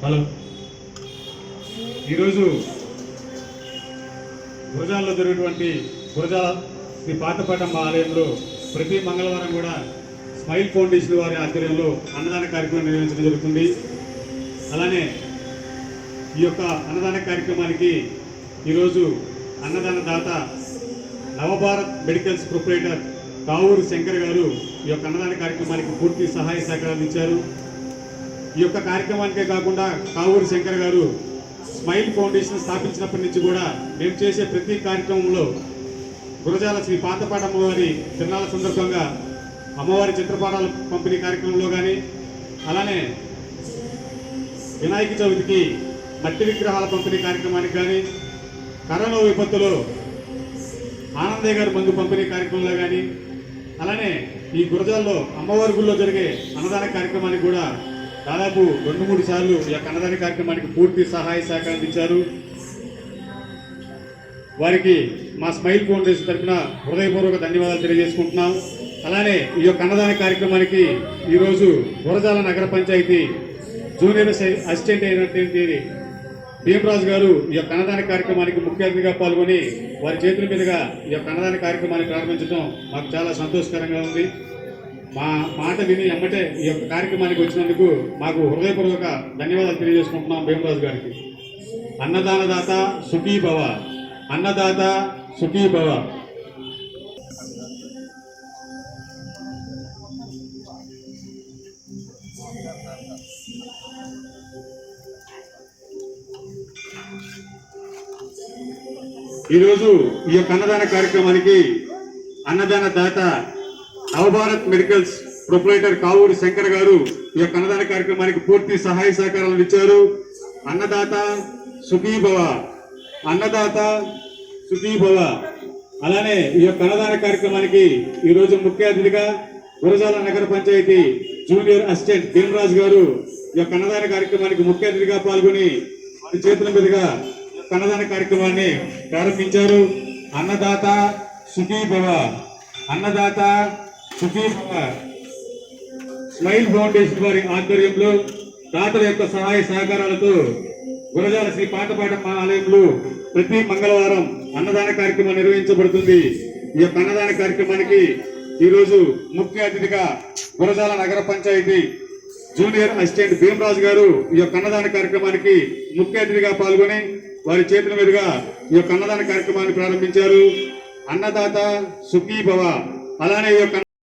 Hello, ఈరోజు గురజాలలో జరిగినటువంటి గురజాల శ్రీ పాతపాటమ్మ ఆలయంలో ప్రతి మంగళవారం కూడా స్మైల్ ఫౌండేషన్ వారి ఆధ్వర్యంలో అన్నదాన కార్యక్రమం నిర్వహించడం జరుగుతుంది. అలానే ఈ యొక్క అన్నదాన కార్యక్రమానికి ఈరోజు అన్నదాన దాత నవభారత్ మెడికల్స్ ప్రొప్రైటర్ కావూరు శంకర్ గారు ఈ యొక్క అన్నదాన కార్యక్రమానికి పూర్తి సహాయ సహకారాలు ఇచ్చారు. ఈ యొక్క కార్యక్రమానికే కాకుండా కావూరు శంకర్ గారు స్మైల్ ఫౌండేషన్ స్థాపించినప్పటి నుంచి కూడా మేము చేసే ప్రతి కార్యక్రమంలో గురజాల శ్రీ పాతపాటమ్మ వారి తిరునాళ్ళ సందర్భంగా అమ్మవారి చిత్రపటాల పంపిణీ కార్యక్రమంలో కానీ, అలానే వినాయక చవితికి మట్టి విగ్రహాల పంపిణీ కార్యక్రమానికి కానీ, కరోనా విపత్తులో ఆనందయ్య గారి మందు పంపిణీ కార్యక్రమంలో కానీ, అలానే ఈ గురజాల్లో అమ్మవారి గుళ్ళో జరిగే అన్నదాన కార్యక్రమానికి కూడా దాదాపు 2-3 సార్లు ఈ యొక్క అన్నదాన కార్యక్రమానికి పూర్తి సహాయ సహకారం ఇచ్చారు. వారికి మా స్మైల్ ఫౌండేషన్ తరఫున హృదయపూర్వక ధన్యవాదాలు తెలియజేసుకుంటున్నాం. అలానే ఈ యొక్క అన్నదాన కార్యక్రమానికి ఈరోజు గురజాల నగర పంచాయతీ జూనియర్ అసిస్టెంట్ అయినటువంటి భీమరాజు గారు ఈ యొక్క అన్నదాన కార్యక్రమానికి ముఖ్య అతిథిగా పాల్గొని వారి చేతుల మీదుగా ఈ యొక్క అన్నదాన కార్యక్రమాన్ని ప్రారంభించడం మాకు చాలా సంతోషకరంగా ఉంది. మా మాట విని ఎమ్మటే ఈ యొక్క కార్యక్రమానికి వచ్చినందుకు మాకు హృదయపూర్వక ధన్యవాదాలు తెలియజేసుకుంటున్నాం భీమరాజు గారికి. అన్నదానదాత సుఖీ భవ, అన్నదాత సుఖీ భవ. ఈరోజు ఈ యొక్క అన్నదాన కార్యక్రమానికి అన్నదాన దాత నవభారత్ మెడికల్స్ ప్రొప్రైటర్ కావూరు శంకర్ గారు ఈ యొక్క అన్నదాన కార్యక్రమానికి పూర్తి సహాయ సహకారాలు ఇచ్చారు. అన్నదాత సుఖీ భవ, అన్నదాత సుఖీ భవ. అలానే ఈ యొక్క అన్నదాన కార్యక్రమానికి ఈరోజు ముఖ్య అతిథిగా గురజాల నగర పంచాయతీ జూనియర్ అసిస్టెంట్ భీమరాజు గారు ఈ యొక్క అన్నదాన కార్యక్రమానికి ముఖ్య అతిథిగా పాల్గొని వారి చేతుల మీదుగా అన్నదాన కార్యక్రమాన్ని ప్రారంభించారు. అన్నదాత సుఖీ భవ, అన్నదాత సుఖీ భవ. స్మైల్ ఫౌండేషన్ వారి ఆధ్వర్యంలో దాతల యొక్క సహాయ సహకారాలతో గురజాల శ్రీ పాతపాటమ్మ ఆలయంలో ప్రతి మంగళవారం అన్నదాన కార్యక్రమం నిర్వహించబడుతుంది. ఈ యొక్క అన్నదాన కార్యక్రమానికి ఈరోజు ముఖ్య అతిథిగా గురజాల నగర పంచాయతీ జూనియర్ అసిస్టెంట్ భీమరాజు గారు ఈ యొక్క అన్నదాన కార్యక్రమానికి ముఖ్య అతిథిగా పాల్గొని వారి చేతుల మీదుగా ఈ యొక్క అన్నదాన కార్యక్రమాన్ని ప్రారంభించారు. అన్నదాత సుఖీ భవ. అలానే ఈ యొక్క